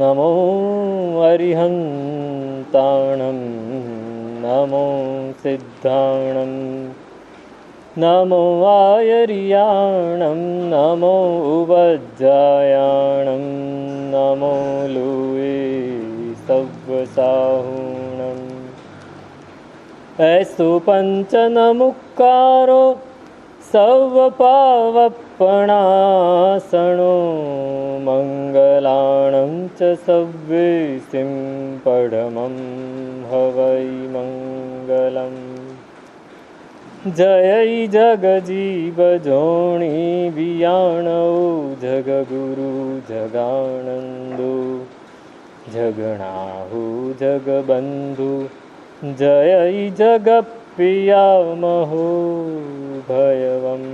नमो अरिहन्ताणं नमो सिद्धाणं नमो आयर्याणं नमो उवज्जायाणं नमो लूये सव्वसाहुणम् ऐसु पञ्चनमुक्कारो सव्वपावपणासनो मङ्गलाणं च सव्वेसिं पढमं हवै मङ्गलम् जय जगजीवजोणि वियाणौ जगगुरु जगानन्दो जगणाहु जगबन्धु जय जगप्रियामहो भयवम्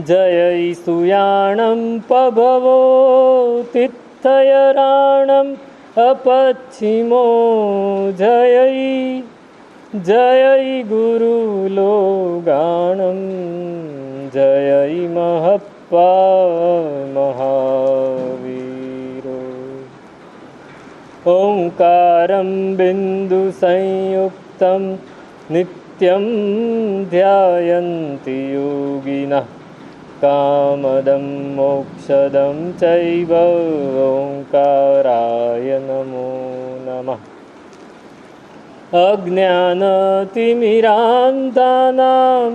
जय सुयाणं पभवो तित्थयराणम् अपच्छिमो जय जय गुरुलोगाणं जय महप्पा महावीरो ओंकारं बिन्दुसंयुक्तं नित्यं ध्यायन्ति योगिनः कामदं मोक्षदं चैव ओंकाराय नमो नमः अज्ञानतिमिरान्तानां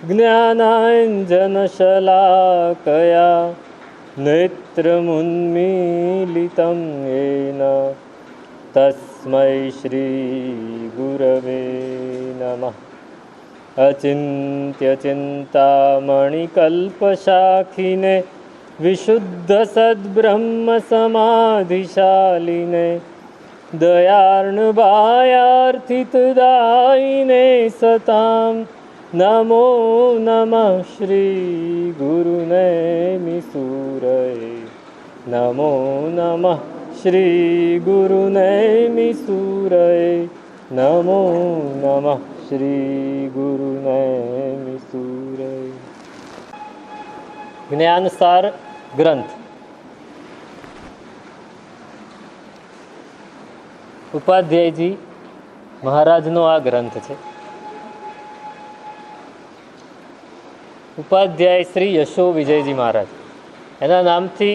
ज्ञानाञ्जनशलाकया नेत्रमुन्मीलितं येन तस्मै श्रीगुरवे नमः अचिन्त्यचिन्तामणिकल्पशाखिने विशुद्धसद्ब्रह्मसमाधिशालिने दयार्णवायार्थितदायिने सतां नमो नमः श्रीगुरुनैमिसूरये नमो नमः श्रीगुरुनैमिसूरये नमो नमः श्रीगुरुनैमिसूरये। ज्ञानसार ग्रंथ ઉપાધ્યાયજી મહારાજનો આ ગ્રંથ છે. ઉપાધ્યાય શ્રી યશો વિજયજી મહારાજ, એના નામથી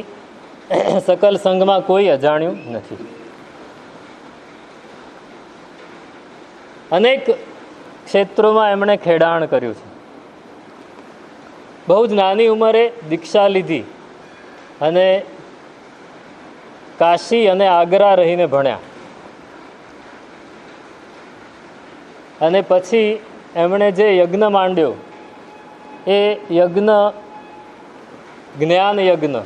સકલ સંઘમાં કોઈ અજાણ્યું નથી. અનેક ક્ષેત્રોમાં એમણે ખેડાણ કર્યું છે. બહુ જ નાની ઉંમરે દીક્ષા લીધી અને કાશી અને આગ્રા રહીને ભણ્યા. અને પછી એમણે જે યજ્ઞ માંડ્યો એ યજ્ઞ જ્ઞાન યજ્ઞ.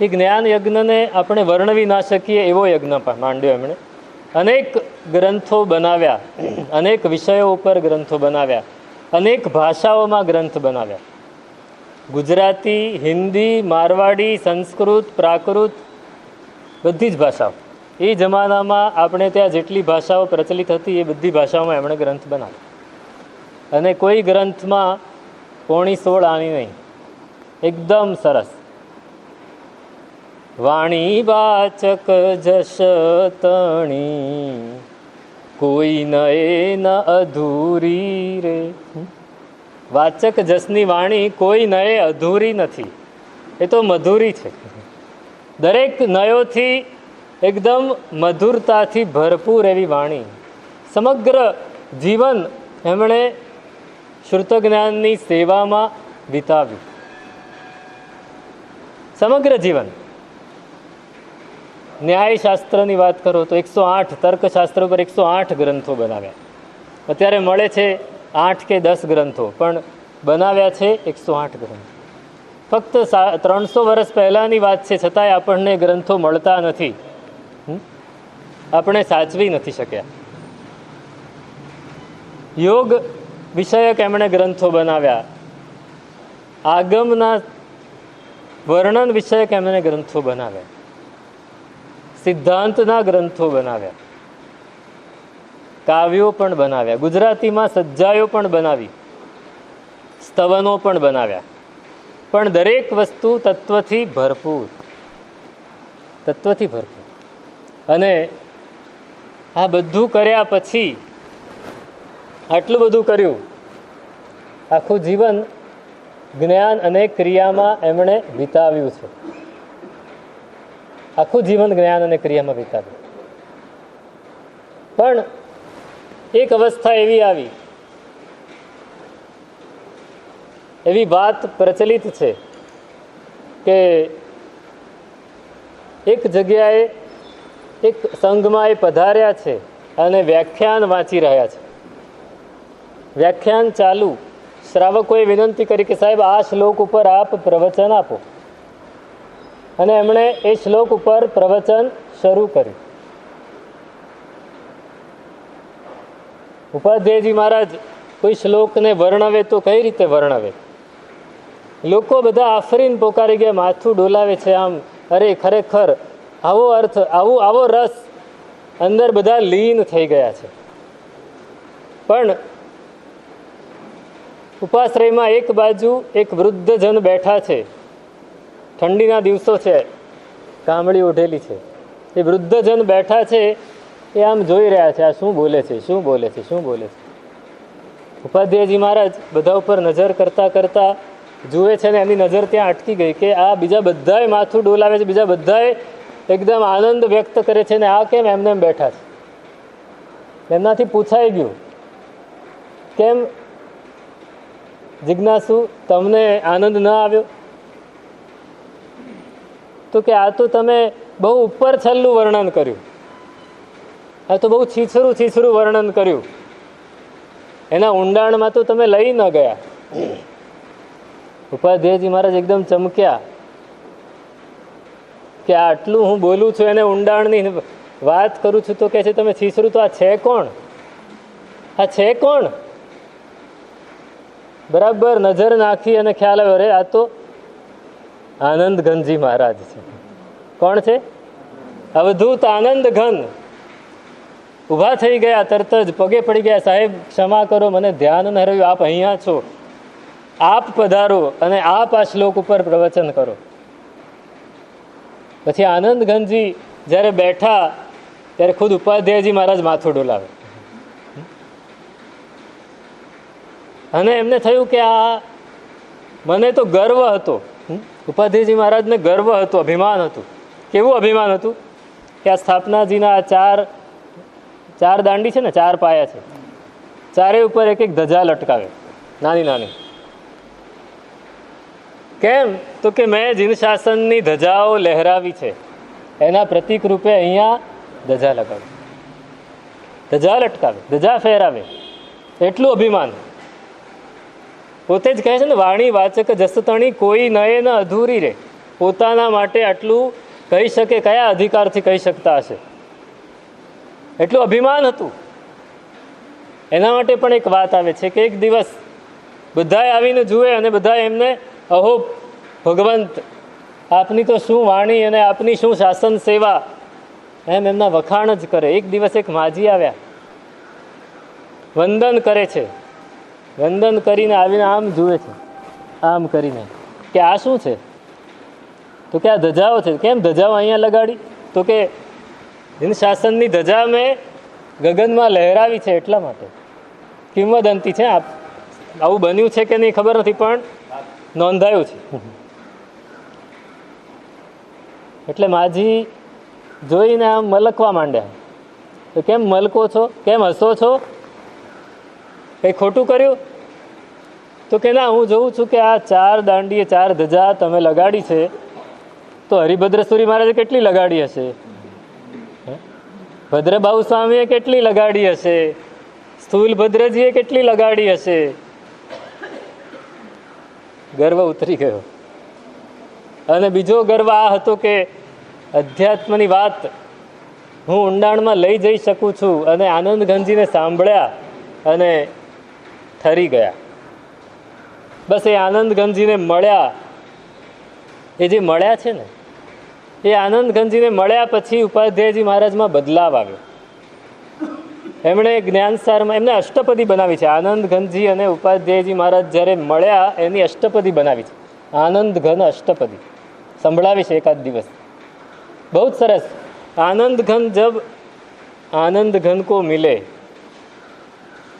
એ જ્ઞાન યજ્ઞને આપણે વર્ણવી ના શકીએ એવો યજ્ઞ માંડ્યો એમણે. અનેક ગ્રંથો બનાવ્યા, અનેક વિષયો ઉપર ગ્રંથો બનાવ્યા, અનેક ભાષાઓમાં ગ્રંથ બનાવ્યા. ગુજરાતી, હિન્દી, મારવાડી, સંસ્કૃત, પ્રાકૃત, બધી જ ભાષાઓ. એ જમાનામાં આપણે ત્યાં જેટલી ભાષાઓ પ્રચલિત હતી એ બધી ભાષાઓમાં એમણે ગ્રંથ બનાવ્યા. અને કોઈ ગ્રંથમાં પોણી સોળ આની નહીં, એકદમ સરસ. વાણી વાચક જશ તણી કોઈ નએ ન અધૂરી રે. વાચક જસની વાણી કોઈ નએ અધૂરી નથી, એ તો મધુરી છે. દરેક નયોથી એકદમ મધુરતાથી ભરપૂર એવી વાણી. સમગ્ર જીવન એમણે શ્રુત જ્ઞાનની સેવામાં વિતાવ્યું. સમગ્ર જીવન. ન્યાયશાસ્ત્રની વાત કરો તો 108, તર્કશાસ્ત્ર પર 108 ગ્રંથો બનાવ્યા. અત્યારે મળે છે 8 કે 10 ગ્રંથો, પણ બનાવ્યા છે 108 ગ્રંથો. ફક્ત 300 વર્ષ પહેલાંની વાત છે, છતાંય આપણને ગ્રંથો મળતા નથી. આપણે સાચવી નથી શક્યા. યોગ વિષયક એમણે ગ્રંથો બનાવ્યા. આગમના વર્ણન વિષયક એમણે ગ્રંથો બનાવ્યા. સિદ્ધાંતના ગ્રંથો બનાવ્યા. કાવ્યો પણ બનાવ્યા. ગુજરાતીમાં સજ્જાયો પણ બનાવી, સ્તવનો પણ બનાવ્યા. પણ દરેક વસ્તુ તત્વથી ભરપૂર. તત્વથી ભરપૂર. અને આ બધું કર્યા પછી, આટલું બધું કર્યું, આખું જીવન જ્ઞાન અને ક્રિયામાં એમણે વિતાવ્યું છે. આખું જીવન જ્ઞાન અને ક્રિયામાં વિતાવ્યું. પણ એક અવસ્થા એવી આવી, એવી વાત પ્રચલિત છે કે એક જગ્યાએ એક સંઘમાં એ પધાર્યા છે અને વ્યાખ્યાન વાંચી રહ્યા છે. વ્યાખ્યાન ચાલુ, શ્રાવકોએ વિનંતી કરી કે સાહેબ આ શ્લોક ઉપર આપ પ્રવચન આપો. અને એમણે એ શ્લોક ઉપર પ્રવચન શરૂ કર્યું. ઉપાધ્યાયજી મહારાજ કોઈ શ્લોકને વર્ણવે તો કઈ રીતે વર્ણવે? લોકો બધા આફરીને પોકારી ગયા, માથું ડોલાવે છે આમ, અરે ખરેખર આવો અર્થ, આવો રસ અંદર બધા લીન થઈ ગયા છે. પણ ઉપાશ્રયમાં એક બાજુ એક વૃદ્ધજન બેઠા છે, ઠંડીના દિવસો છે, કામળી ઓઢેલી છે. એ વૃદ્ધજન બેઠા છે, એ આમ જોઈ રહ્યા છે, આ શું બોલે છે, શું બોલે છે, શું બોલે છે. ઉપાધ્યાયજી મહારાજ બધા ઉપર નજર કરતા કરતા જુએ છે ને એની નજર ત્યાં અટકી ગઈ કે આ બીજા બધાએ માથું ડોલાવે છે, બીજા બધાએ એકદમ આનંદ વ્યક્ત કરે છે ને આ કેમ એમને એમ બેઠા છે. એમનાથી પૂછાઈ ગયું, કેમ જિજ્ઞાસુ, તમને આનંદ ન આવ્યો? તો કે આ તો તમે બહુ ઉપર છલ્લું વર્ણન કર્યું, આ તો બહુ છીછરું વર્ણન કર્યું, એના ઊંડાણમાં તો તમે લઈ ન ગયા. ઉપાધ્યાયજી મહારાજ એકદમ ચમક્યા કે આટલું હું બોલું છું એને ઊંડાણની વાત કરું છું તો કે છે તમે છીછરું, તો આ છે કોણ? આ છે કોણ? બરાબર નજર નાખી અને ખ્યાલ આવ્યો, રે આ તો આનંદ ઘનજી મહારાજ છે. કોણ છે? અવધૂત આનંદ ઘન. ઊભા થઈ ગયા, તરત જ પગે પડી ગયા, સાહેબ ક્ષમા કરો, મને ધ્યાન ન રહ્યું, આપ અહીંયા છો, આપ પધારો અને આપ આ શ્લોક ઉપર પ્રવચન કરો. પછી આનંદ ઘનજી જ્યારે બેઠા ત્યારે ખુદ ઉપાધ્યાયજી મહારાજ માથું ડોલાવે અને એમને થયું કે આ મને તો ગર્વ હતો. ઉપાધ્યાયજી મહારાજને ગર્વ હતો, અભિમાન હતું. કેવું અભિમાન હતું કે આ સ્થાપનાજીના આ ચાર દાંડી છે ને, ચાર પાયા છે, ચારે ઉપર એક એક ધજા લટકાવે, નાની નાની. કેમ? તો કે મેં જીન શાસનની ધજાઓ લહેરાવી છે, એના પ્રતિક રૂપે અહીંયા ધજા લગાવે, ધજા લટકાવે, ધજા ફેરાવે. એટલું અભિમાન. પોતે જ કહે છે ને, વાણી વાચક જસતણી કોઈ નયે ન અધૂરી રે. પોતાના માટે આટલું કહી શકે, કયા અધિકારથી કહી શકતા હશે? એટલું અભિમાન હતું. એના માટે પણ એક વાત આવે છે કે એક દિવસ બધાએ આવીને જુએ અને બધા એમને, અહો ભગવંત, આપની તો શું વાણી અને આપની શું શાસન સેવા, એમ એમના વખાણ જ કરે. એક દિવસ એક માજી આવ્યા, વંદન કરે છે, વંદન કરીને આવીને આમ જુએ છે, આમ કરીને કે આ શું છે? તો કે આ ધજાઓ છે. કેમ ધજાઓ અહીંયા લગાડી? તો કે જીન શાસનની ધજા મેં ગગનમાં લહેરાવી છે એટલા માટે. કિંવદંતી છે, આવું બન્યું છે કે નહીં ખબર નથી, પણ નોંધાયું છે. એટલે માજી જોઈને આમ મલકવા માંડ્યા. તો કેમ મલકો છો, કેમ હસો છો, કંઈ ખોટું કર્યું? તો કે ના, હું જોઉં છું કે આ ચાર દાંડીએ ચાર ધજા તમે લગાડી છે, તો હરિભદ્રસુરી મહારાજે કેટલી લગાડી હશે, ભદ્રબાહુ સ્વામીએ કેટલી લગાડી હશે, સ્થૂલભદ્રજીએ કેટલી લગાડી હશે. ગર્વ ઉતરી ગયો. અને બીજો ગર્વ આ હતો કે અધ્યાત્મની વાત હું ઊંડાણમાં લઈ જઈ શકું છું. અને આનંદ ઘનજીને સાંભળ્યા અને ઠરી ગયા. બસ એ આનંદ ઘનજીને મળ્યા, એ જે મળ્યા છે ને, એ આનંદ ઘનજીને મળ્યા પછી ઉપાધ્યાયજી મહારાજમાં બદલાવ આવ્યો. એમણે જ્ઞાનસારમાં એમને અષ્ટપદી બનાવી છે. આનંદ ઘનજી અને ઉપાધ્યાયજી મહારાજ જ્યારે મળ્યા એની અષ્ટપદી બનાવી છે, આનંદ ઘન અષ્ટપદી. સંભળાવી છે એકાદ દિવસ. बहुत सरस। आनंद घन जब आनंद घन को मिले,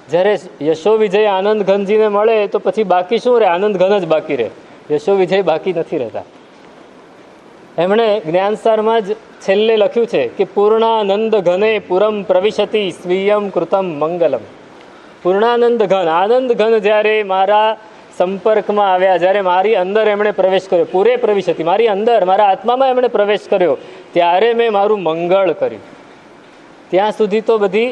જ્યારે યશો વિજય આનંદ ઘનજીને મળે તો પછી બાકી શું રહે? આનંદ ઘન જ બાકી રહે, યશો વિજય બાકી નથી રહેતા. એમણે જ્ઞાનસારમાં જ છેલ્લે લખ્યું છે કે પૂર્ણાનંદ ઘને પુરમ પ્રવિશતિ સ્વીયમ કૃતમ મંગલમ. પૂર્ણાનંદ ઘન, આનંદ ઘન જ્યારે મારા સંપર્કમાં આવ્યા, જ્યારે મારી અંદર એમણે પ્રવેશ કર્યો, પૂરે પ્રવિશતિ, મારી અંદર, મારા આત્મામાં એમણે પ્રવેશ કર્યો, ત્યારે મેં મારું મંગળ કર્યું. ત્યાં સુધી તો બધી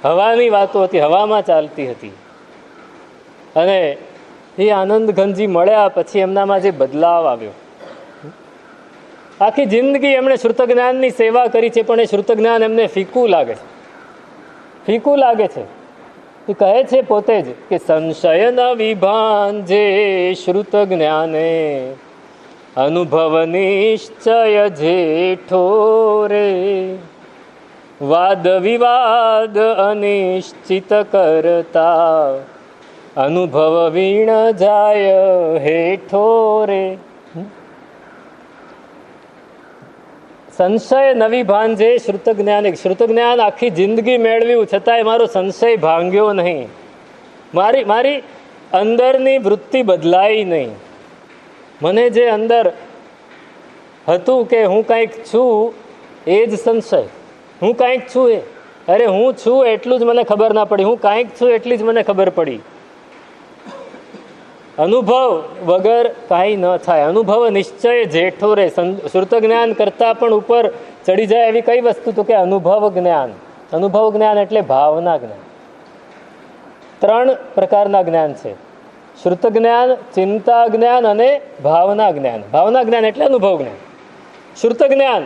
હવાની વાતો હતી, હવામાં ચાલતી હતી. અને એ આનંદ ઘનજી મળ્યા પછી એમનામાં જે બદલાવ આવ્યો, આખી જિંદગી એમણે શ્રુત જ્ઞાનની સેવા કરી છે, પણ એ શ્રુત જ્ઞાન એમને ફીકું લાગે છે, ફીકું લાગે છે. એ કહે છે પોતે જ કે સંશય ન વિભાંજે શ્રુત જ્ઞાને અનુભવ નિશ્ચય જેઠો રે વાદ વિવાદ અનિશ્ચિત કરતા અનુભવ વીણ જાય હેઠો રે. સંશય નવી ભાંજે શ્રુત જ્ઞાન. શ્રુત જ્ઞાન આખી જિંદગી મેળવ્યું છતાંય મારો સંશય ભાંગ્યો નહીં, મારી અંદરની વૃત્તિ બદલાઈ નહીં. મને જે અંદર હતું કે હું કંઈક છું, એ જ સંશય. હું કંઈક છું, અરે હું છું એટલું જ મને ખબર ના પડી, હું કંઈક છું એટલી જ મને ખબર પડી. અનુભવ વગર કાંઈ ન થાય. અનુભવ નિશ્ચય જેઠો રે. શ્રુત જ્ઞાન કરતાં પણ ઉપર ચડી જાય એવી કઈ વસ્તુ? તો કે અનુભવ જ્ઞાન. અનુભવ જ્ઞાન એટલે ભાવના જ્ઞાન. 3 પ્રકારના જ્ઞાન છે: શ્રુત જ્ઞાન, ચિંતા જ્ઞાન અને ભાવના જ્ઞાન. ભાવના જ્ઞાન એટલે અનુભવ જ્ઞાન. શ્રુત જ્ઞાન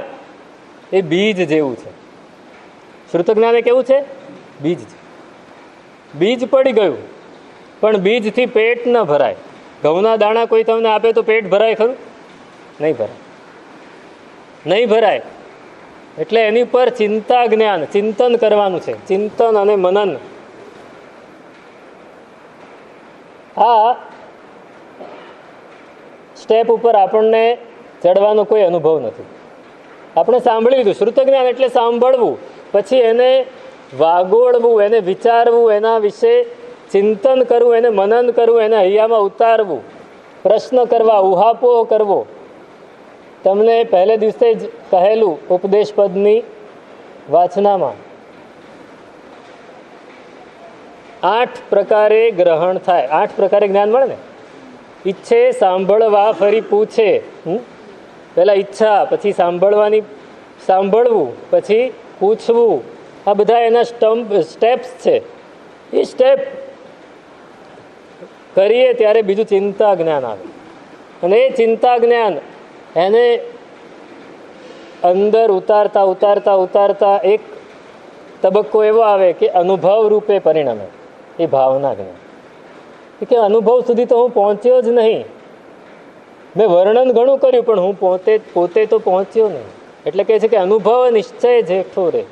એ બીજ જેવું છે. શ્રુત જ્ઞાન એ કેવું છે? બીજ છે. બીજ પડી ગયું, પણ બીજથી પેટ ન ભરાય. ઘઉંના દાણા કોઈ તમને આપે તો પેટ ભરાય ખરું? નહીં ભરાય, નહીં ભરાય. એટલે એની પર ચિંતા જ્ઞાન, ચિંતન કરવાનું છે, ચિંતન અને મનન. આ સ્ટેપ ઉપર આપણને ચડવાનો કોઈ અનુભવ નથી. આપણે સાંભળી લીધું. શ્રુત જ્ઞાન એટલે સાંભળવું, પછી એને વાગોળવું, એને વિચારવું, એના વિશે ચિંતન કરવું, એને મનન કરવું, એને હૈયામાં ઉતારવું, પ્રશ્ન કરવા, ઉહાપોહ કરવો. તમને પહેલે દિવસે જ કહેલું ઉપદેશ પદની વાચનામાં 8 પ્રકારે ગ્રહણ થાય. 8 પ્રકારે જ્ઞાન મળે ને. ઈચ્છે સાંભળવા ફરી પૂછે. પહેલા ઈચ્છા, પછી સાંભળવાની, સાંભળવું, પછી પૂછવું. આ બધા એના સ્ટેપ્સ છે. એ સ્ટેપ કરીએ ત્યારે બીજું ચિંતા જ્ઞાન આવે. અને એ ચિંતા જ્ઞાન એને અંદર ઉતારતા ઉતારતા ઉતારતા એક તબક્કો એવો આવે કે અનુભવ રૂપે પરિણમે. એ ભાવના જ્ઞાન. કે અનુભવ સુધી તો હું પહોંચ્યો જ નહીં. મેં વર્ણન ઘણું કર્યું, પણ હું પોતે તો પહોંચ્યો નહીં. એટલે કહે છે કે અનુભવ નિશ્ચય જેઠો રે.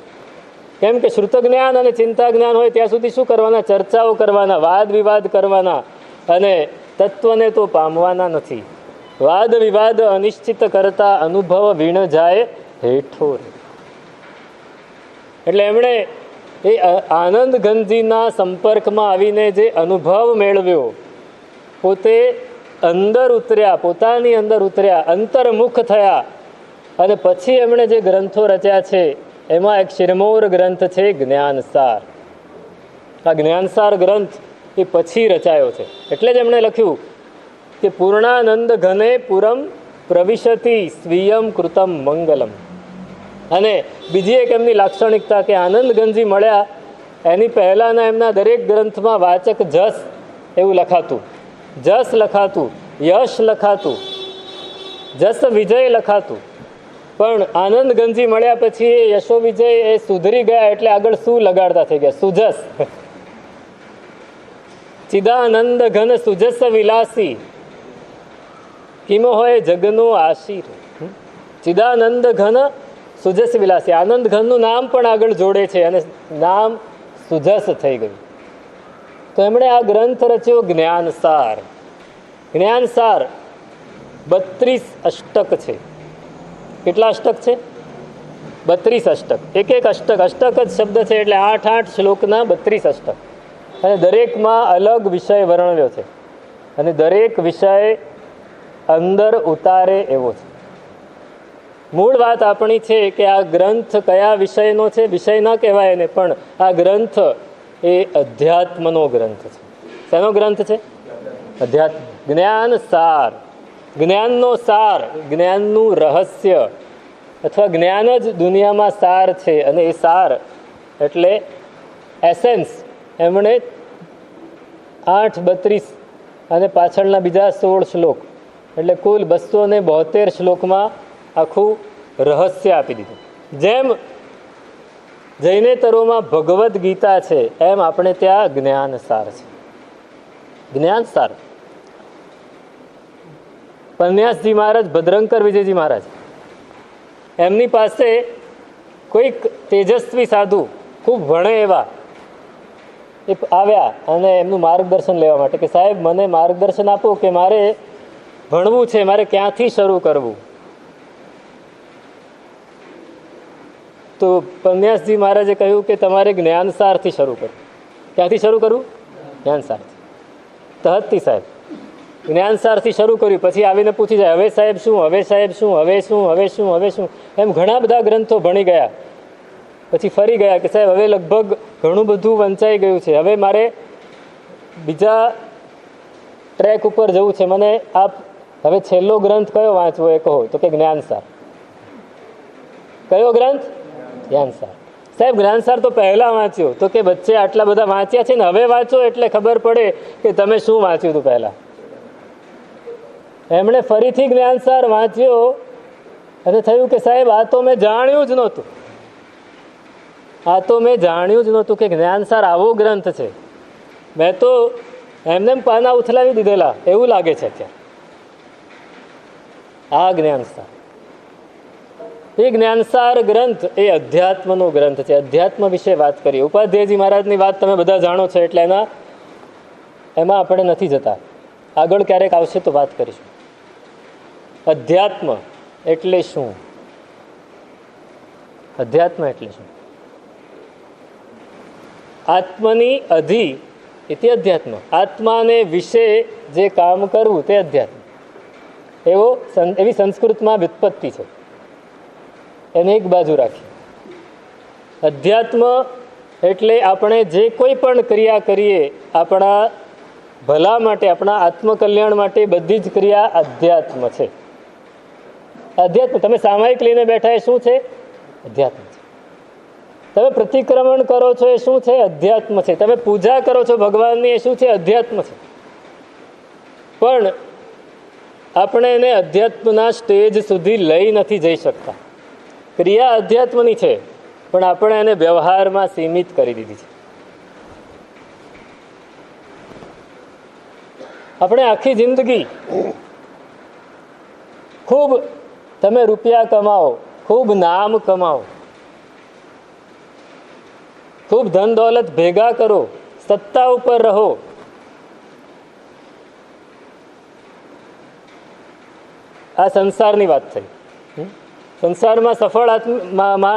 કેમ કે શ્રુત જ્ઞાન અને ચિંતા જ્ઞાન હોય ત્યાં સુધી શું કરવાના? ચર્ચાઓ કરવાના, વાદ વિવાદ કરવાના, અને તત્વને તો પામવાના નથી. વાદ વિવાદ અનિશ્ચિત કરતા અનુભવ વીણ જાય હેઠો રે. એટલે એમણે એ આનંદ ઘનજીના સંપર્કમાં આવીને જે અનુભવ મેળવ્યો, પોતે અંદર ઉતર્યા, પોતાની અંદર ઉતર્યા, અંતર્મુખ થયા, અને પછી એમણે જે ગ્રંથો રચ્યા છે એમાં એક શિરમોર ગ્રંથ છે જ્ઞાનસાર. આ જ્ઞાનસાર ગ્રંથ એ પછી રચાયો છે. એટલે જ એમણે લખ્યું કે પૂર્ણાનંદ ઘને પુરમ પ્રવિશતિ સ્વીયમ કૃતમ મંગલમ. અને બીજી એક એમની લાક્ષણિકતા કે આનંદ ઘનજી મળ્યા એની પહેલાંના એમના દરેક ગ્રંથમાં વાચક જસ એવું લખાતું, જસ લખાતું, યશ લખાતું, જસ વિજય લખાતું. પણ આનંદ ઘનજી મળ્યા પછી એ યશો વિજય એ સુધરી ગયા, એટલે આગળ શું લગાડતા થઈ ગયા? સુજસ. ચિદાનંદ ઘન સુજસ વિલાસી કિમો હોય જગનો આશીર. ચિદાનંદ ઘન સુજસ વિલાસી. આનંદ ઘનનું નામ પણ આગળ જોડે છે અને નામ સુજસ થઈ ગયું. તો એમણે આ ગ્રંથ રચ્યો જ્ઞાનસાર. જ્ઞાનસાર 32 અષ્ટક છે. કેટલા અષ્ટક છે? 32 અષ્ટક, એક એક અષ્ટક, અષ્ટક જ શબ્દ છે એટલે 8 શ્લોકના 32 અષ્ટક, અને દરેકમાં અલગ વિષય વર્ણવ્યો છે, અને દરેક વિષય અંદર ઉતારે એવો છે. મૂળ વાત આપણી છે કે આ ગ્રંથ કયા વિષયનો છે, વિષય ન કહેવાય એને, પણ આ ગ્રંથ એ અધ્યાત્મનો ગ્રંથ છે. શેનો ગ્રંથ છે? અધ્યાત્મ. જ્ઞાન સાર, જ્ઞાનનો સાર, જ્ઞાનનું રહસ્ય અથવા જ્ઞાન જ દુનિયામાં સાર છે, અને એ સાર એટલે એસેન્સ એમણે 8, 32 અને પાછળના બીજા 16 શ્લોક એટલે કુલ 272 શ્લોકમાં આખું રહસ્ય આપી દીધું. જેમ જૈનેતરોમાં ભગવદ્ ગીતા છે એમ આપણે ત્યાં જ્ઞાન સાર છે. જ્ઞાન સાર. પન્યાસજી મહારાજ, ભદ્રંકર વિજયજી મહારાજ, એમની પાસે કોઈક તેજસ્વી સાધુ ખૂબ ભણે એવા એ આવ્યા અને એમનું માર્ગદર્શન લેવા માટે કે સાહેબ મને માર્ગદર્શન આપો કે મારે ભણવું છે, મારે ક્યાંથી શરૂ કરવું? તો પન્યાસજી મહારાજે કહ્યું કે તમારે જ્ઞાનસારથી શરૂ કરવું. ક્યાંથી શરૂ કરવું? જ્ઞાનસારથી. તહતથી સાહેબ જ્ઞાનસારથી શરૂ કર્યું. પછી આવીને પૂછી જાય હવે સાહેબ શું, હવે સાહેબ શું, હવે શું, હવે શું, હવે શું, એમ ઘણા બધા ગ્રંથો ભણી ગયા. પછી ફરી ગયા કે સાહેબ હવે લગભગ ઘણું બધું વંચાઈ ગયું છે, હવે મારે બીજા ટ્રેક ઉપર જવું છે, મને આપ હવે છેલ્લો ગ્રંથ કયો વાંચવો એ કહો. તો કે જ્ઞાનસાર. કયો ગ્રંથ? જ્ઞાનસાર. સાહેબ જ્ઞાનસાર તો પહેલા વાંચ્યો. તો કે વચ્ચે આટલા બધા વાંચ્યા છે ને હવે વાંચો એટલે ખબર પડે કે તમે શું વાંચ્યું હતું પહેલા. એમણે ફરીથી જ્ઞાનસાર વાંચ્યો અને થયું કે સાહેબ આ તો મેં જાણ્યું જ નહોતું, આ તો મેં જાણ્યું જ નહોતું કે જ્ઞાનસાર આવો ગ્રંથ છે. મેં તો એમને પાના ઉથલાવી દીધેલા એવું લાગે છે અત્યારે. આ જ્ઞાનસાર, એ જ્ઞાનસાર ગ્રંથ એ અધ્યાત્મનો ગ્રંથ છે. અધ્યાત્મ વિશે વાત કરીએ. ઉપાધ્યાયજી મહારાજની વાત તમે બધા જાણો છો એટલે એમાં આપણે નથી જતા. આગળ ક્યારેક આવશે તો વાત કરીશું. અધ્યાત્મ એટલે શું? અધ્યાત્મ એટલે શું? આત્મની અધિ એટલે અધ્યાત્મ. આત્માને વિશે જે કામ કરવું તે અધ્યાત્મ. એવી સંસ્કૃતમાં વ્યુત્પત્તિ છે. એને એક બાજુ રાખીએ. અધ્યાત્મ એટલે આપણે જે કોઈ પણ ક્રિયા કરીએ આપણા ભલા માટે, આપણા આત્મકલ્યાણ માટે બધી જ ક્રિયા અધ્યાત્મ છે. અધ્યાત્મ. તમે સામાયિક લઈને બેઠા એ શું છે? અધ્યાત્મ છે. તમે પ્રતિક્રમણ કરો છો એ શું છે? અધ્યાત્મ છે. તમે પૂજા કરો છો ભગવાનની એ શું છે? અધ્યાત્મ છે. પણ આપણે એને અધ્યાત્મના સ્ટેજ સુધી લઈ નથી જઈ શકતા. ક્રિયા અધ્યાત્મની છે પણ આપણે એને વ્યવહારમાં સીમિત કરી દીધી છે. આપણે આખી જિંદગી ખૂબ તમે રૂપિયા કમાઓ, ખૂબ નામ કમાઓ, ખૂબ ધન દોલત ભેગા કરો, સત્તા ઉપર રહો, આ સંસારની વાત થઈ. સંસારમાં સફળ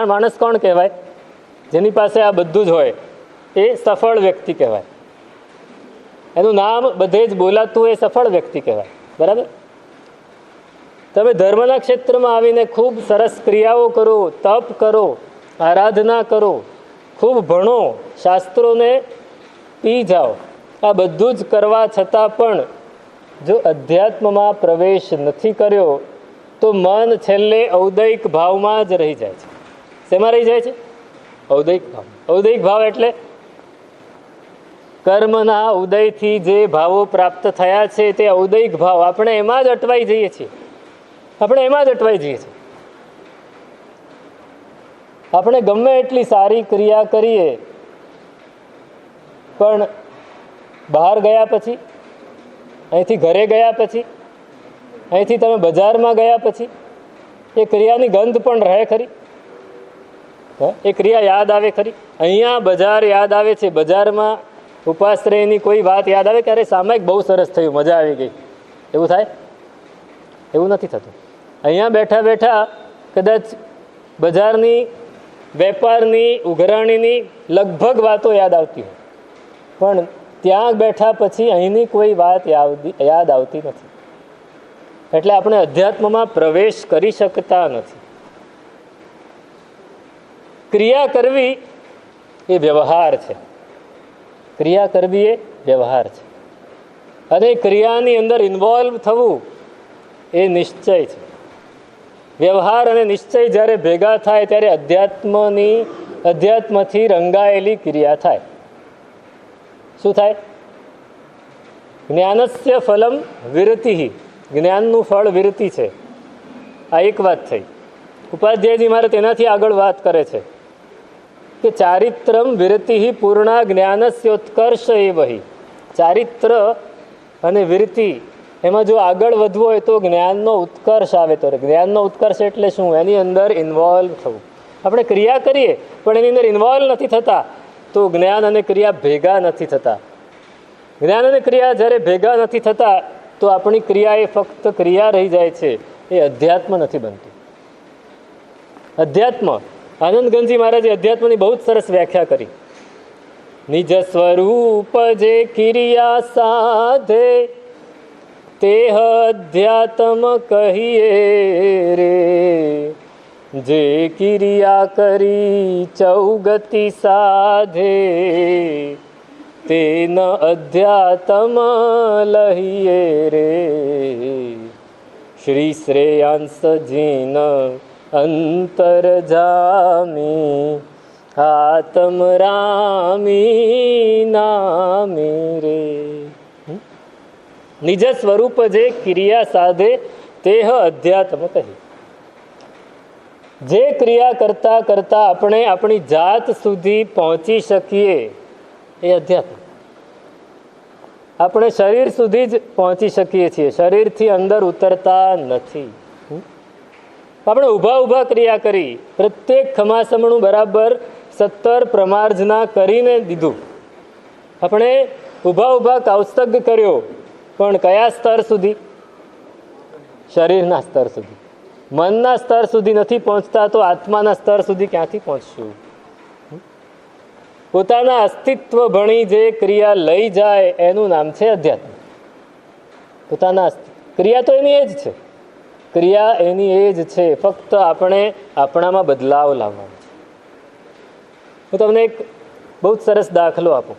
માણસ કોણ કહેવાય? જેની પાસે આ બધું જ હોય એ સફળ વ્યક્તિ કહેવાય. એનું નામ બધે જ બોલાતું એ સફળ વ્યક્તિ કહેવાય. બરાબર? તમે ધર્મના ક્ષેત્રમાં આવીને ખૂબ સરસ ક્રિયાઓ કરો, તપ કરો, આરાધના કરો, ખૂબ ભણો, શાસ્ત્રોને પી જાઓ, આ બધું જ કરવા છતાં પણ જો અધ્યાત્મમાં પ્રવેશ નથી કર્યો તો મન છેલ્લે ઔદૈક ભાવમાં જ રહી જાય છે. શેમાં રહી જાય છે? ઔદૈક ભાવ. ઔદૈક ભાવ એટલે કર્મના ઉદયથી જે ભાવો પ્રાપ્ત થયા છે તે ઔદૈક ભાવ. આપણે એમાં જ અટવાઈ જઈએ છીએ. આપણે એમાં જ અટવાઈ જઈએ છીએ. આપણે ગમે એટલી સારી ક્રિયા કરીએ પણ બહાર ગયા પછી, અહીંથી ઘરે ગયા પછી, અહીંથી તમે બજારમાં ગયા પછી એ ક્રિયાની ગંધ પણ રહે ખરી? એ ક્રિયા યાદ આવે ખરી? અહીંયા બજાર યાદ આવે છે, બજારમાં ઉપાશ્રયની કોઈ વાત યાદ આવે કે અરે સામાયિક બહુ સરસ થયું, મજા આવી ગઈ, એવું થાય? એવું નથી થતું. અહીંયા બેઠા બેઠા કદાચ બજારની વેપારની ઉઘરાણીની લગભગ વાતો યાદ આવતી હોય, પણ ત્યાં બેઠા પછી અહીંની કોઈ વાત યાદ આવતી નથી. એટલે આપણે અધ્યાત્મમાં પ્રવેશ કરી શકતા નથી. ક્રિયા કરવી એ વ્યવહાર છે. ક્રિયા કરવી એ વ્યવહાર છે, અને ક્રિયાની અંદર ઇન્વોલ્વ થવું એ નિશ્ચય છે. વ્યવહાર અને નિશ્ચય જ્યારે ભેગા થાય ત્યારે અધ્યાત્મથી રંગાયેલી ક્રિયા થાય. શું થાય? જ્ઞાનસ્ય ફલમ વિરતિ. જ્ઞાનનું ફળ વિરતિ છે. આ એક વાત થઈ. ઉપાધ્યાયજી મારે તેનાથી આગળ વાત કરે છે કે ચારિત્રમ વિરતિ પૂર્ણા જ્ઞાનસ્યોત્કર્ષ એવહિ. ચારિત્ર અને વિરતિ એમાં જો આગળ વધવું હોય તો જ્ઞાનનો ઉત્કર્ષ આવે. તો જ્ઞાનનો ઉત્કર્ષ એટલે શું? એની અંદર ઇન્વોલ્વ થવું. આપણે ક્રિયા કરીએ પણ એની અંદર ઇન્વોલ્વ નથી થતા તો જ્ઞાન અને ક્રિયા ભેગા નથી થતા. જ્ઞાન અને ક્રિયા જ્યારે ભેગા નથી થતા તો આપણી ક્રિયા એ ફક્ત ક્રિયા રહી જાય છે, એ અધ્યાત્મ નથી બનતું. અધ્યાત્મ, આનંદગંજી મહારાજે અધ્યાત્મની બહુ જ સરસ વ્યાખ્યા કરી. નિજ સ્વરૂપ જે ક્રિયા સાધે તેહ અધ્યાત્મ કહીએ રે. જે ક્રિયા કરી ચૌગતિ સાધે તેન અધ્યાત્મ લહીએ રે. શ્રી શ્રેયાંસ જીન અંતર જામી આત્મ રામી નામી રે. નિજ સ્વરૂપ જે ક્રિયા સાધે તેહ અધ્યાત્મ કહી. જે ક્રિયા કરતા કરતા આપણે આપણી જાત સુધી પહોંચી શકીએ એ અધ્યાત્મ. આપણે શરીર સુધી જ પહોંચી શકીએ છીએ, શરીરથી અંદર ઉતરતા નથી. આપણે ઊભા ક્રિયા કરી, પ્રત્યેક ખમાસમણું બરાબર 17 પ્રમાર્જના કરીને દીધું. આપણે ઊભા કૌસ્તગ કર્યો, પણ કયા સ્તર સુધી? શરીરના સ્તર સુધી. મનના સ્તર સુધી નથી પહોંચતા તો આત્માના સ્તર સુધી ક્યાંથી પહોંચશું? પોતાના અસ્તિત્વ ભણી જે ક્રિયા લઈ જાય એનું નામ છે અધ્યાત્મ. પોતાના ક્રિયા તો એની એ જ છે, ક્રિયા એની એ જ છે, ફક્ત આપણે આપણામાં બદલાવ લાવવાનો છે. હું તમને એક બહુ જ સરસ દાખલો આપું.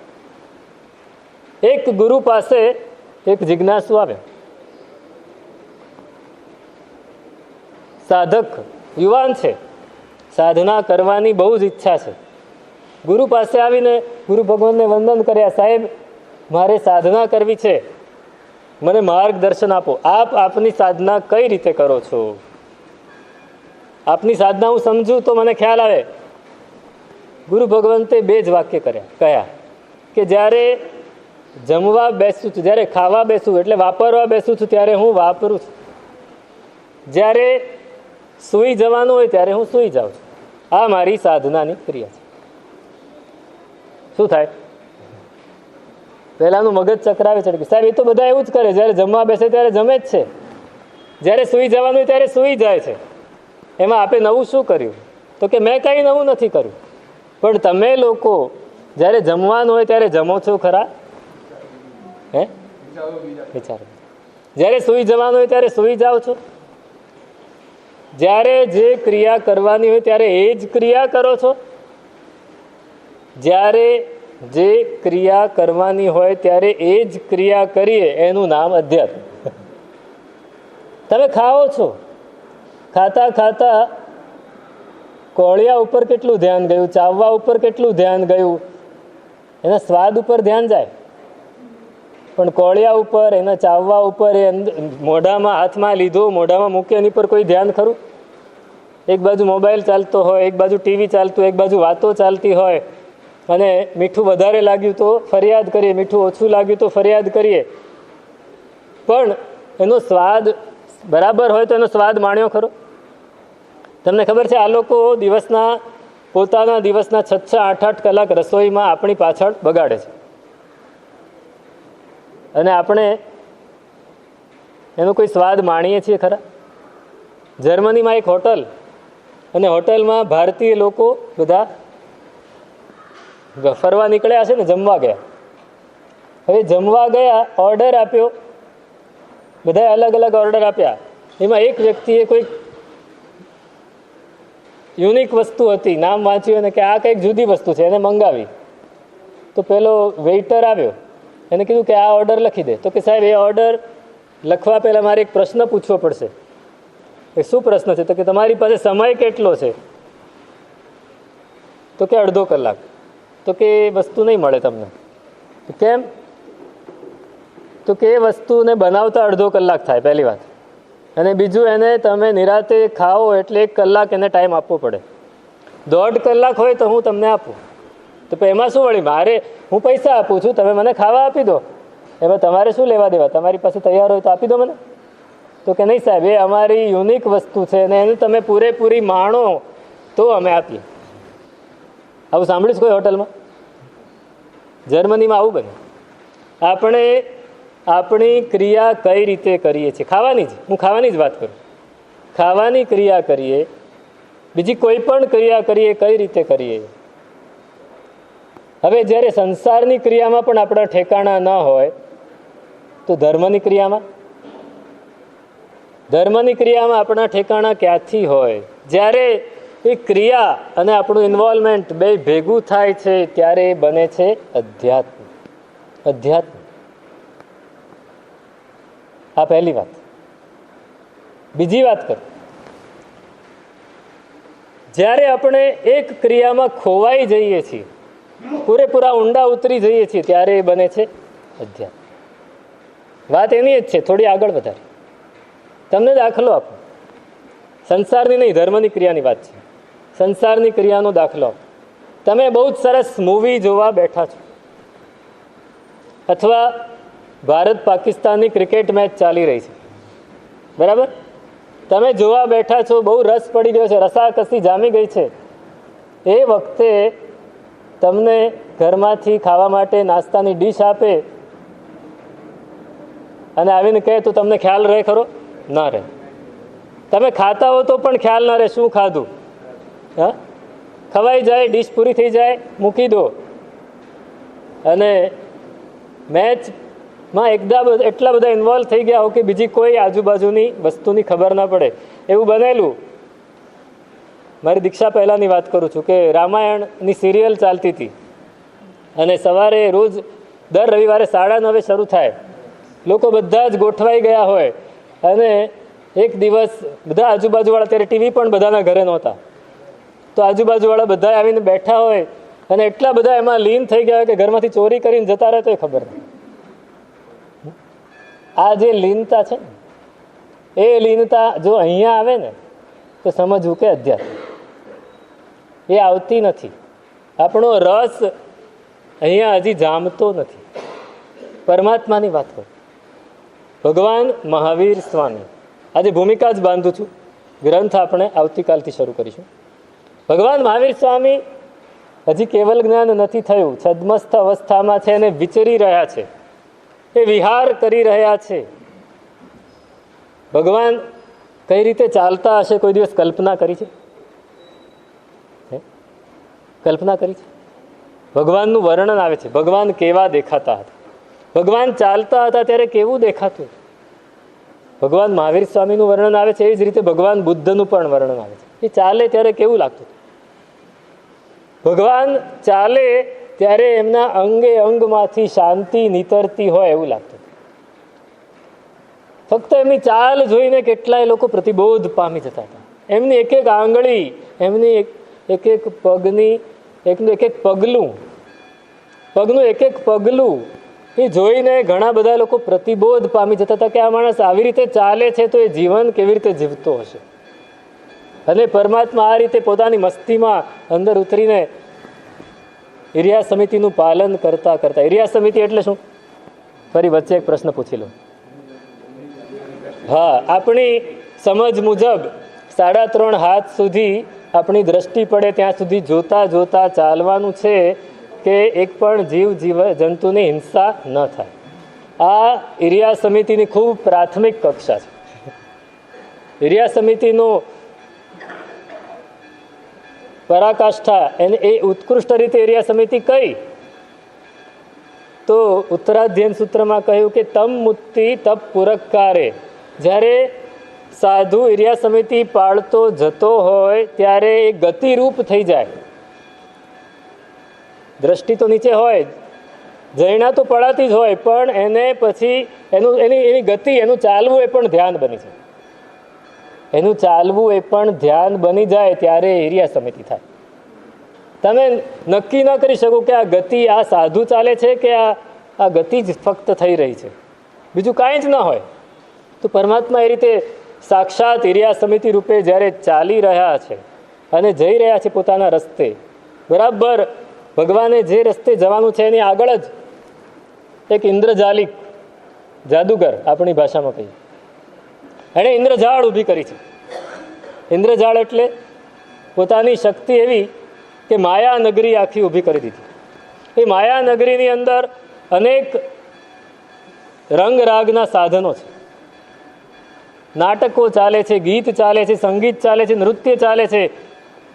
એક ગુરુ પાસે એક જિજ્ઞાસુ આવે. સાધક યુવાન છે, સાધના કરવાની બહુ જ ઈચ્છા છે. ગુરુ પાસે આવીને ગુરુ ભગવાનને વંદન કર્યા, સાહેબ મારે સાધના કરવી છે, મને માર્ગદર્શન આપો. આપની સાધના કઈ રીતે કરો છો? આપની સાધના હું સમજું તો મને ખ્યાલ આવે. ગુરુ ભગવંતે 2 જ વાક્ય કહ્યા કે જ્યારે જમવા બેસું છું, જ્યારે ખાવા બેસું એટલે વાપરવા બેસું છું ત્યારે હું વાપરું છું, જ્યારે સૂઈ જવાનું હોય ત્યારે હું સૂઈ જાઉં છું. આ મારી સાધનાની ક્રિયા છે. શું થાય? પહેલાનું મગજ ચક્રાવે છે કે સાહેબ એ તો બધા એવું જ કરે, જ્યારે જમવા બેસે ત્યારે જમે જ છે, જ્યારે સૂઈ જવાનું હોય ત્યારે સૂઈ જાય છે. એમાં આપે નવું શું કર્યું? તો કે મેં કંઈ નવું નથી કર્યું. પણ તમે લોકો જ્યારે જમવાનું હોય ત્યારે જમો છો ખરા? હે, વિચારો. જ્યારે સૂઈ જવાનું હોય ત્યારે સૂઈ જાઓ છો? જ્યારે જે ક્રિયા કરવાની હોય ત્યારે એ જ ક્રિયા કરો છો? જ્યારે જે ક્રિયા કરવાની હોય ત્યારે એ જ ક્રિયા કરીએ એનું નામ અધ્યાત્મ. તમે ખાઓ છો, ખાતા ખાતા કોળિયા ઉપર કેટલું ધ્યાન ગયું, ચાવવા ઉપર કેટલું ધ્યાન ગયું? એના સ્વાદ ઉપર ધ્યાન જાય, પણ કોળિયા ઉપર, એના ચાવવા ઉપર, એ મોઢામાં હાથમાં લીધો, મોઢામાં મૂકે, એની પર કોઈ ધ્યાન ખરું? એક બાજુ મોબાઈલ ચાલતો હોય, એક બાજુ ટીવી ચાલતું, એક બાજુ વાતો ચાલતી હોય, અને મીઠું વધારે લાગ્યું તો ફરિયાદ કરીએ, મીઠું ઓછું લાગ્યું તો ફરિયાદ કરીએ. પણ એનો સ્વાદ બરાબર હોય તો એનો સ્વાદ માણ્યો ખરો? તમને ખબર છે આ લોકો પોતાના દિવસના 6-8 કલાક રસોઈમાં આપણી પાછળ બગાડે છે, અને આપણે એનો કોઈ સ્વાદ માણીએ છીએ ખરા? જર્મનીમાં એક હોટલ, અને હોટલમાં ભારતીય લોકો બધા ફરવા નીકળ્યા છે ને, જમવા ગયા. હવે જમવા ગયા, ઓર્ડર આપ્યો, બધાએ અલગ અલગ ઓર્ડર આપ્યા. એમાં એક વ્યક્તિએ કોઈ યુનિક વસ્તુ હતી, નામ વાંચ્યું અને કે આ કંઈક જુદી વસ્તુ છે, એને મંગાવી. તો પેલો વેઇટર આવ્યો, એને કીધું કે આ ઓર્ડર લખી દે. તો કે સાહેબ, એ ઓર્ડર લખવા પહેલાં મારે એક પ્રશ્ન પૂછવો પડશે. એ શું પ્રશ્ન છે? તો કે તમારી પાસે સમય કેટલો છે? તો કે અડધો કલાક. તો કે એ વસ્તુ નહીં મળે તમને. કેમ? તો કે એ વસ્તુને બનાવતા અડધો કલાક થાય, પહેલી વાત. અને બીજું, એને તમે નિરાતે ખાઓ એટલે 1 કલાક એને ટાઈમ આપવો પડે. 1.5 કલાક હોય તો હું તમને આપું. તો એમાં શું વળી, મારે હું પૈસા આપું છું, તમે મને ખાવા આપી દો, એમાં તમારે શું લેવા દેવા? તમારી પાસે તૈયાર હોય તો આપી દો મને. તો કે નહીં સાહેબ, એ અમારી યુનિક વસ્તુ છે અને એને તમે પૂરેપૂરી માણો તો અમે આપીએ. આવું સાંભળ્યું છે કોઈ હોટલમાં? જર્મનીમાં આવું બને. આપણે આપણી ક્રિયા કઈ રીતે કરીએ છીએ, ખાવાની જ, હું ખાવાની જ વાત કરું. ખાવાની ક્રિયા કરીએ, બીજી કોઈ પણ ક્રિયા કરીએ, કઈ રીતે કરીએ. હવે જ્યારે સંસારની ક્રિયામાં પણ આપણા ઠેકાણા ન હોય તો ધર્મની ક્રિયામાં આપણા ઠેકાણા ક્યાંથી હોય? જ્યારે એ ક્રિયા અને આપણું ઇન્વોલ્વમેન્ટ બે ભેગું થાય છે ત્યારે એ બને છે અધ્યાત્મ. આ પહેલી વાત. બીજી વાત કર, જ્યારે આપણે એક ક્રિયામાં ખોવાઈ જઈએ છીએ, પૂરેપૂરા ઊંડા ઉતરી જઈએ છીએ, ત્યારે એ બને છે અધ્યાત્મ. વાત એની જ છે, થોડી આગળ વધારી. તમને દાખલો આપો, સંસારની નહીં, ધર્મની ક્રિયાની વાત છે. સંસારની ક્રિયાનો દાખલો આપો. તમે બહુ જ સરસ મૂવી જોવા બેઠા છો, અથવા ભારત પાકિસ્તાનની ક્રિકેટ મેચ ચાલી રહી છે, બરાબર? તમે જોવા બેઠા છો, બહુ રસ પડી ગયો છે, રસાકસી જામી ગઈ છે. એ વખતે તમને ઘરમાંથી ખાવા માટે નાસ્તાની ડીશ આપે અને આવીને કહે તો તમને ખ્યાલ રહે ખરો? ના રહે. તમે ખાતા હો તો પણ ખ્યાલ ના રહે શું ખાધું. હા, ખવાઈ જાય, ડીશ પૂરી થઈ જાય, મૂકી દો. અને મેચમાં એટલા બધા ઇન્વોલ્વ થઈ ગયા હો કે બીજી કોઈ આજુબાજુની વસ્તુની ખબર ના પડે. એવું બનેલું. મારી દીક્ષા પહેલાંની વાત કરું છું કે રામાયણની સિરિયલ ચાલતી હતી અને સવારે રોજ દર રવિવારે 9:30 શરૂ થાય. લોકો બધા જ ગોઠવાઈ ગયા હોય અને એક દિવસ બધા આજુબાજુવાળા, ત્યારે ટીવી પણ બધાના ઘરે નહોતા, તો આજુબાજુવાળા બધા આવીને બેઠા હોય અને એટલા બધા એમાં લીન થઈ ગયા હોય કે ઘરમાંથી ચોરી કરીને જતા રહે તો એ ખબર નહીં. આ જે લીનતા છે ને, એ લીનતા જો અહીંયા આવે ને તો સમજવું કે અધ્યાત્મ. એ આવતી નથી. આપણો રસ અહીંયા હજી જામતો નથી. પરમાત્માની વાત કરું. ભગવાન મહાવીર સ્વામી, આજે ભૂમિકા જ બાંધું છું, ગ્રંથ આપણે આવતીકાલથી શરૂ કરીશું. ભગવાન મહાવીર સ્વામી હજી કેવલ જ્ઞાન નથી થયું, છદ્મસ્થ અવસ્થામાં છે અને વિચરી રહ્યા છે, એ વિહાર કરી રહ્યા છે. ભગવાન કઈ રીતે ચાલતા હશે, કોઈ દિવસ કલ્પના કરી છે? કલ્પના કરી છે? ભગવાનનું વર્ણન આવે છે, ભગવાન કેવા દેખાતા હતા, ભગવાન ચાલતા હતા ત્યારે કેવું દેખાતું. ભગવાન મહાવીર સ્વામીનું વર્ણન આવે છે, એ જ રીતે ભગવાન બુદ્ધનું પણ વર્ણન આવે છે. એ ચાલે ત્યારે કેવું લાગતું. ભગવાન ચાલે ત્યારે એમના અંગે અંગમાંથી શાંતિ નીતરતી હોય એવું લાગતું. ફક્ત એમની ચાલ જોઈને કેટલાય લોકો પ્રતિબોધ પામી જતા હતા. એમની એક એક આંગળી, એમની એક એક પગની એકનું એક એક પગલું, પગનું એક એક પગલું એ જોઈને ઘણા બધા લોકો પ્રતિબોધ પામી જતા હતા કે આ માણસ આવી રીતે ચાલે છે તો એ જીવન કેવી રીતે જીવતો હશે. અને પરમાત્મા આ રીતે પોતાની મસ્તીમાં અંદર ઉતરીને ઇરિયા સમિતિનું પાલન કરતા કરતા. ઇરિયા સમિતિ એટલે શું? ફરી વચ્ચે એક પ્રશ્ન પૂછી લો. હા, આપણી સમજ મુજબ 3.5 હાથ સુધી આપણી દ્રષ્ટિ પડે ત્યાં સુધી જોતા જોતા ચાલવાનું છે કે એક પણ જીવ જંતુની હિંસા ન થાય. આ ઇરિયા સમિતિની ખૂબ પ્રાથમિક કક્ષા છે. ઇરિયા સમિતિનું પરાકાષ્ઠા એને એ ઉત્કૃષ્ટ રીતે એરિયા સમિતિ કઈ? તો ઉત્તરાધ્યયન સૂત્રમાં કહ્યું કે તમ મુક્તિ તપ પુરસ્કારે, જ્યારે સાધુ એરિયા સમિતિ પાળતો જતો હોય ત્યારે એ ગતિરૂપ થઈ જાય. દ્રષ્ટિ તો નીચે હોય, જૈણા તો પડાતી જ હોય, પણ એને પછી એની ગતિ, એનું ચાલવું એ પણ ધ્યાન બની જાય. એનું ચાલવું એ પણ ધ્યાન બની જાય ત્યારે એરિયા સમિતિ થાય. તમે નક્કી ન કરી શકો કે આ ગતિ આ સાધુ ચાલે છે કે આ ગતિ જ ફક્ત થઈ રહી છે, બીજું કાંઈ જ ન હોય. તો પરમાત્મા એ રીતે સાક્ષાત એરિયા સમિતિ રૂપે જ્યારે ચાલી રહ્યા છે અને જઈ રહ્યા છે પોતાના રસ્તે, બરાબર ભગવાને જે રસ્તે જવાનું છે એની આગળ જ એક ઇન્દ્રજાલિક જાદુગર, આપણી ભાષામાં કહીએ, એણે ઇન્દ્રજાળ ઊભી કરી છે. ઇન્દ્રજાળ એટલે પોતાની શક્તિ એવી કે માયાનગરી આખી ઊભી કરી દીધી. એ માયાનગરીની અંદર અનેક રંગ રાગના સાધનો છે, નાટકો ચાલે છે, ગીત ચાલે છે, સંગીત ચાલે છે, નૃત્ય ચાલે છે,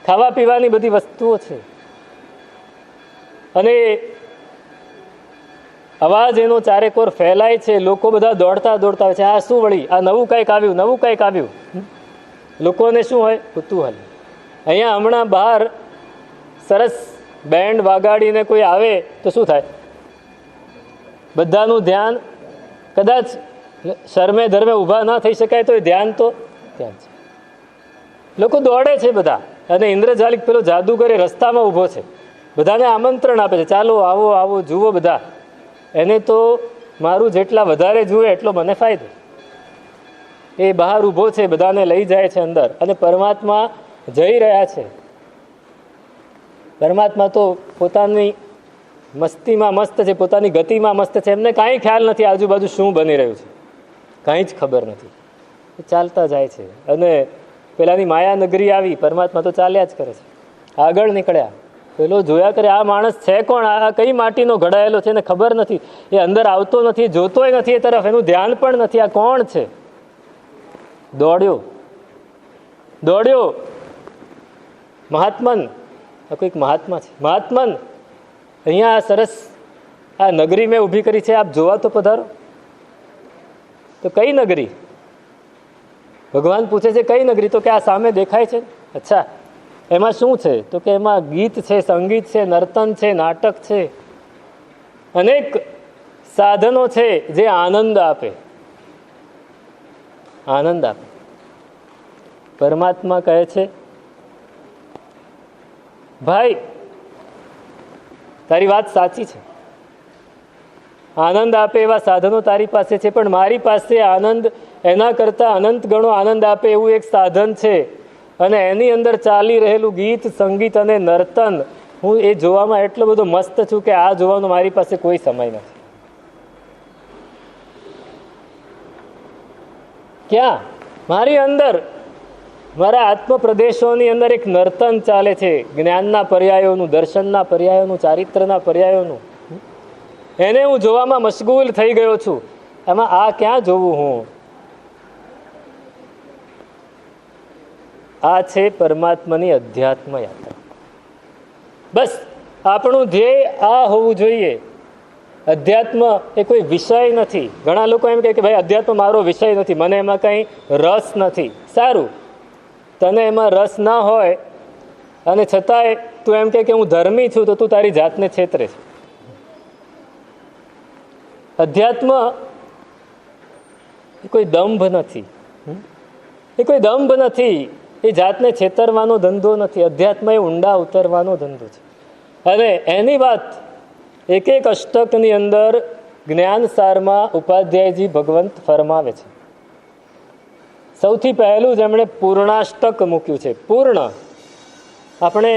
ખાવા પીવાની બધી વસ્તુઓ છે, અને અવાજ એનો ચારેકોર ફેલાય છે. લોકો બધા દોડતા દોડતા હોય છે, આ શું વળી, આ નવું કંઈક આવ્યું, નવું કંઈક આવ્યું. લોકોને શું હોય? કુતૂહલ. અહીંયા હમણાં બહાર સરસ બેન્ડ વાગાડીને કોઈ આવે તો શું થાય? બધાનું ધ્યાન, કદાચ શરમે ધર્મે ઊભા ના થઈ શકાય તો એ ધ્યાન તો ત્યાં છે. લોકો દોડે છે બધા, અને ઇન્દ્રજાલિક પેલો જાદુગર એ રસ્તામાં ઊભો છે, બધાને આમંત્રણ આપે છે, ચાલો આવો આવો જુઓ બધા. એને તો મારું જેટલા વધારે જુએ એટલો મને ફાયદો. એ બહાર ઊભો છે, બધાને લઈ જાય છે અંદર, અને પરમાત્મા જઈ રહ્યા છે. પરમાત્મા તો પોતાની મસ્તીમાં મસ્ત છે, પોતાની ગતિમાં મસ્ત છે, એમને કાંઈ ખ્યાલ નથી આજુબાજુ શું બની રહ્યું છે, કાંઈ જ ખબર નથી. ચાલતા જાય છે, અને પેલાની માયાનગરી આવી, પરમાત્મા તો ચાલ્યા જ કરે છે. આગળ નીકળ્યા, પેલો જોયા કરે આ માણસ છે કોણ, આ કઈ માટીનો ઘડાયેલો છે, એને ખબર નથી, એ અંદર આવતો નથી, જોતોય નથી એ તરફ, એનું ધ્યાન પણ નથી, આ કોણ છે? દોડ્યો દોડ્યો. મહાત્મન, આ કોઈક મહાત્મા છે, મહાત્મન અહીંયા આ સરસ આ નગરી મેં ઊભી કરી છે, આપ જોવા તો પધારો. તો કઈ નગરી? ભગવાન પૂછે છે કઈ નગરી? તો કે આ સામે દેખાય છે. અચ્છા, એમાં શું છે? તો કે એમાં ગીત છે, સંગીત છે, નર્તન છે, નાટક છે, અનેક સાધનો છે જે આનંદ આપે, આનંદ આપે. પરમાત્મા કહે છે ભાઈ તારી વાત સાચી છે, આનંદ આપે એવા સાધનો તારી પાસે છે, પણ મારી પાસે આનંદ એના કરતા અનંત ગણો આનંદ આપે એવું એક સાધન છે, અને એની અંદર ચાલી રહેલું ગીત, સંગીત અને નર્તન, હું એ જોવામાં એટલો બધો મસ્ત છું કે આ જોવાનો મારી પાસે કોઈ સમય નથી. ક્યાં? મારી અંદર, મારા આત્મ પ્રદેશોની અંદર એક નર્તન ચાલે છે, જ્ઞાનના પર્યાયોનું, દર્શનના પર્યાયોનું, ચારિત્રના પર્યાયોનું. એને હું જોવામાં મશગુલ થઈ ગયો છું. એમાં આ ક્યાં જોવું? હું આ છે પરમાત્માની અધ્યાત્મ યાત્રા. બસ આપણું ધ્યેય આ હોવું જોઈએ. અધ્યાત્મ એ કોઈ વિષય નથી. ઘણા લોકો એમ કહે કે ભાઈ અધ્યાત્મ મારો વિષય નથી, મને એમાં કંઈ રસ નથી. સારું, તને એમાં રસ ના હોય અને છતાંય તું એમ કે હું ધર્મી છું, તો તું તારી જાતને છેતરે છે. અધ્યાત્મ એ કોઈ દંભ નથી, એ કોઈ દંભ નથી, એ જાતને છેતરવાનો ધંધો નથી. અધ્યાત્મ એ ઊંડા ઉતરવાનો ધંધો છે. અને એની વાત એક એક અષ્ટકની અંદર જ્ઞાન સારમાં ઉપાધ્યાયજી ભગવંત ફરમાવે છે. સૌથી પહેલું જ એમણે પૂર્ણાષ્ટક મૂક્યું છે. પૂર્ણ, આપણે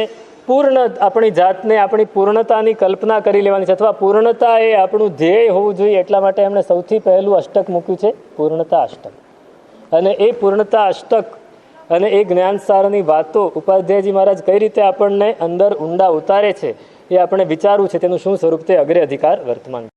પૂર્ણ આપણી જાતને આપણી પૂર્ણતાની કલ્પના કરી લેવાની છે, અથવા પૂર્ણતા એ આપણું ધ્યેય હોવું જોઈએ. એટલા માટે એમણે સૌથી પહેલું અષ્ટક મૂક્યું છે, પૂર્ણતા અષ્ટક. અને એ પૂર્ણતા અષ્ટક અને એ જ્ઞાનસારની વાતો ઉપાધ્યાયજી મહારાજ કઈ રીતે આપણને અંદર ઊંડા ઉતારે છે એ આપણે વિચારવું છે. તેનું શું સ્વરૂપ તે અગ્રે અધિકાર વર્તમાન.